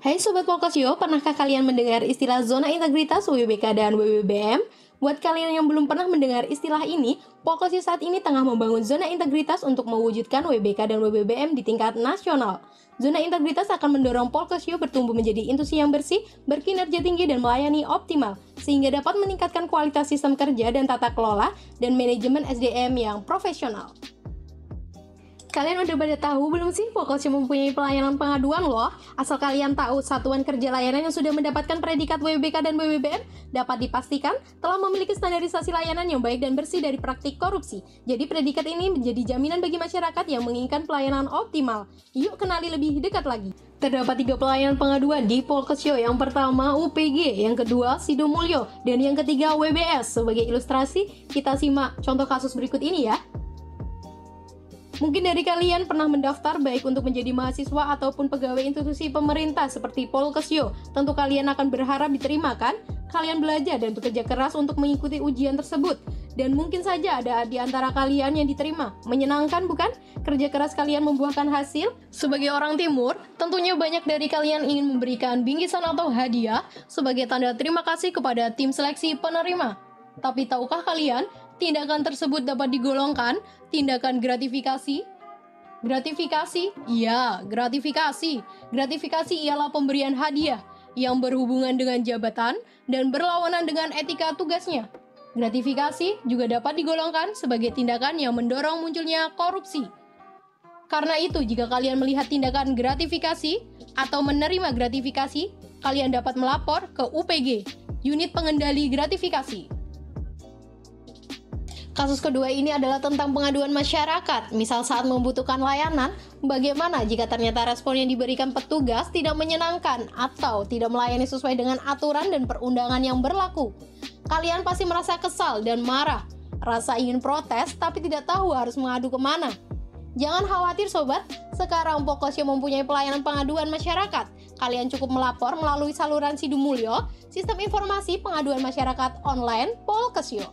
Hai Sobat Polkasyo, pernahkah kalian mendengar istilah zona integritas WBK dan WBBM? Buat kalian yang belum pernah mendengar istilah ini, Polkasyo saat ini tengah membangun zona integritas untuk mewujudkan WBK dan WBBM di tingkat nasional. Zona integritas akan mendorong Polkasyo bertumbuh menjadi institusi yang bersih, berkinerja tinggi dan melayani optimal, sehingga dapat meningkatkan kualitas sistem kerja dan tata kelola dan manajemen SDM yang profesional. Kalian udah pada tahu belum sih Polkasyo mempunyai pelayanan pengaduan loh? Asal kalian tahu, satuan kerja layanan yang sudah mendapatkan predikat WBK dan WBBM dapat dipastikan telah memiliki standarisasi layanan yang baik dan bersih dari praktik korupsi. Jadi predikat ini menjadi jaminan bagi masyarakat yang menginginkan pelayanan optimal. Yuk kenali lebih dekat lagi. Terdapat 3 pelayanan pengaduan di Polkasyo. Yang pertama UPG, yang kedua Sido Mulyo, dan yang ketiga WBS. Sebagai ilustrasi, kita simak contoh kasus berikut ini ya. Mungkin dari kalian pernah mendaftar baik untuk menjadi mahasiswa ataupun pegawai institusi pemerintah seperti Polkasyo. Tentu kalian akan berharap diterima kan? Kalian belajar dan bekerja keras untuk mengikuti ujian tersebut. Dan mungkin saja ada di antara kalian yang diterima. Menyenangkan bukan? Kerja keras kalian membuahkan hasil? Sebagai orang timur, tentunya banyak dari kalian ingin memberikan bingkisan atau hadiah sebagai tanda terima kasih kepada tim seleksi penerima. Tapi tahukah kalian, tindakan tersebut dapat digolongkan tindakan gratifikasi? Gratifikasi? Iya, gratifikasi. Gratifikasi ialah pemberian hadiah yang berhubungan dengan jabatan dan berlawanan dengan etika tugasnya. Gratifikasi juga dapat digolongkan sebagai tindakan yang mendorong munculnya korupsi. Karena itu, jika kalian melihat tindakan gratifikasi atau menerima gratifikasi, kalian dapat melapor ke UPG, Unit Pengendali Gratifikasi. Kasus kedua ini adalah tentang pengaduan masyarakat. Misal saat membutuhkan layanan, bagaimana jika ternyata respon yang diberikan petugas tidak menyenangkan atau tidak melayani sesuai dengan aturan dan perundangan yang berlaku. Kalian pasti merasa kesal dan marah, rasa ingin protes tapi tidak tahu harus mengadu kemana. Jangan khawatir sobat, sekarang Polkasyo mempunyai pelayanan pengaduan masyarakat. Kalian cukup melapor melalui saluran Sido Mulyo, Sistem Informasi Pengaduan Masyarakat Online Polkasyo.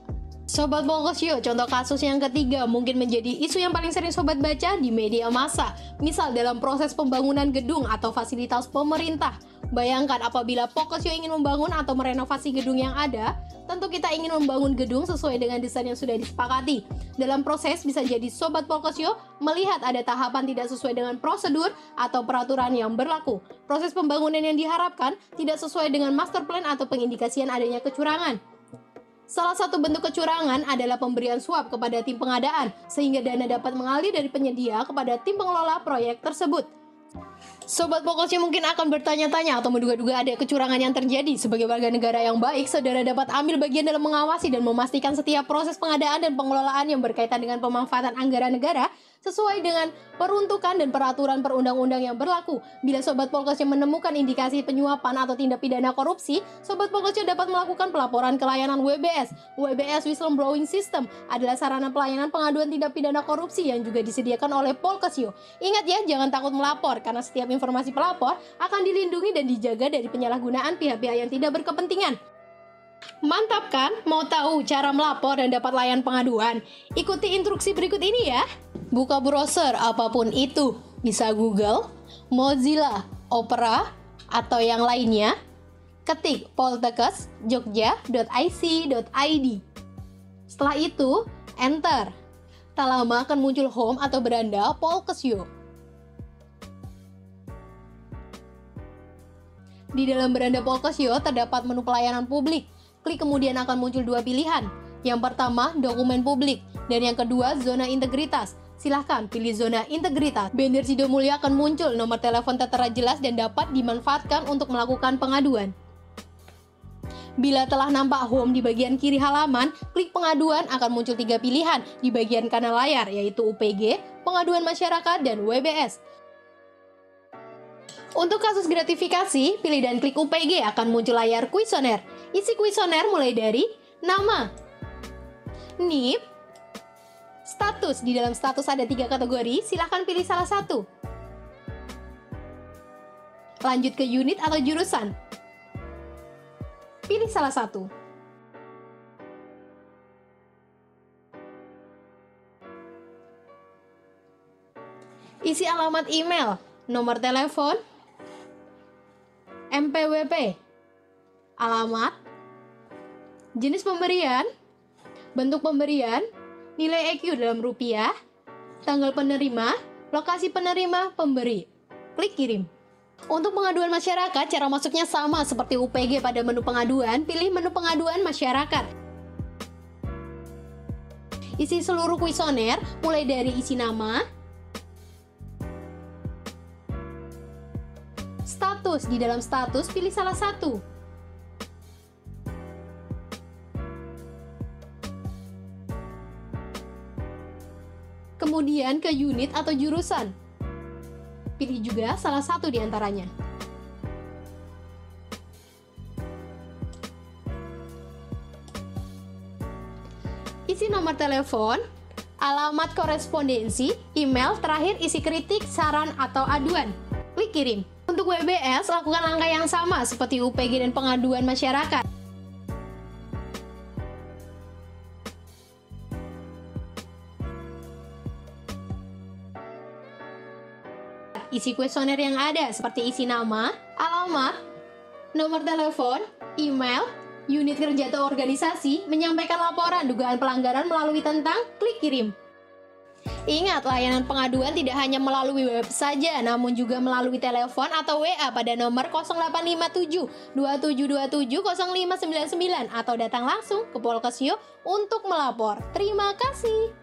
Sobat Polkasyo, contoh kasus yang ketiga mungkin menjadi isu yang paling sering sobat baca di media massa. Misal dalam proses pembangunan gedung atau fasilitas pemerintah. Bayangkan apabila Polkasyo ingin membangun atau merenovasi gedung yang ada, tentu kita ingin membangun gedung sesuai dengan desain yang sudah disepakati. Dalam proses bisa jadi sobat Polkasyo melihat ada tahapan tidak sesuai dengan prosedur atau peraturan yang berlaku. Proses pembangunan yang diharapkan tidak sesuai dengan master plan atau pengindikasian adanya kecurangan. Salah satu bentuk kecurangan adalah pemberian suap kepada tim pengadaan, sehingga dana dapat mengalir dari penyedia kepada tim pengelola proyek tersebut. Sobat Polkasyo mungkin akan bertanya-tanya atau menduga-duga ada kecurangan yang terjadi. Sebagai warga negara yang baik, saudara dapat ambil bagian dalam mengawasi dan memastikan setiap proses pengadaan dan pengelolaan yang berkaitan dengan pemanfaatan anggaran negara sesuai dengan peruntukan dan peraturan perundang-undang yang berlaku. Bila Sobat Polkasyo menemukan indikasi penyuapan atau tindak pidana korupsi, Sobat Polkasyo dapat melakukan pelaporan ke layanan WBS. WBS Whistleblowing System adalah sarana pelayanan pengaduan tindak pidana korupsi yang juga disediakan oleh Polkasyo. Ingat ya, jangan takut melapor, karena setiap informasi pelapor akan dilindungi dan dijaga dari penyalahgunaan pihak-pihak yang tidak berkepentingan. Mantap kan? Mau tahu cara melapor dan dapat layanan pengaduan? Ikuti instruksi berikut ini ya. Buka browser apapun itu, bisa Google, Mozilla, Opera, atau yang lainnya. Ketik poltekkes.jogja.ic.id. Setelah itu, enter. Tak lama akan muncul home atau beranda Polkasyo. Di dalam beranda Polkasyo terdapat menu pelayanan publik. Klik kemudian akan muncul 2 pilihan. Yang pertama, dokumen publik, dan yang kedua, zona integritas. Silahkan pilih zona integritas. Banner Sido Mulyo akan muncul, nomor telepon tertera jelas dan dapat dimanfaatkan untuk melakukan pengaduan. Bila telah nampak home di bagian kiri halaman, klik pengaduan akan muncul 3 pilihan di bagian kanan layar, yaitu UPG, pengaduan masyarakat, dan WBS. Untuk kasus gratifikasi, pilih dan klik UPG akan muncul layar kuesioner. Isi kuesioner mulai dari nama, NIP, status. Di dalam status ada 3 kategori, silahkan pilih salah satu. Lanjut ke unit atau jurusan. Pilih salah satu. Isi alamat email, nomor telepon, NPWP, alamat, jenis pemberian, bentuk pemberian, nilai EQ dalam rupiah, tanggal penerima, lokasi penerima, pemberi. Klik kirim. Untuk pengaduan masyarakat, cara masuknya sama seperti UPG pada menu pengaduan, pilih menu pengaduan masyarakat. Isi seluruh kuesioner, mulai dari isi nama, status. Di dalam status, pilih salah satu. Kemudian ke unit atau jurusan. Pilih juga salah satu di antaranya. Isi nomor telepon, alamat korespondensi, email, terakhir isi kritik, saran, atau aduan. Klik kirim. Untuk WBS, lakukan langkah yang sama seperti UPG dan pengaduan masyarakat. Isi kuesioner yang ada seperti isi nama, alamat, nomor telepon, email, unit kerja atau organisasi, menyampaikan laporan dugaan pelanggaran melalui tentang klik kirim. Ingat, layanan pengaduan tidak hanya melalui web saja, namun juga melalui telepon atau WA pada nomor 0857 2727 0599 atau datang langsung ke Polkesio untuk melapor. Terima kasih.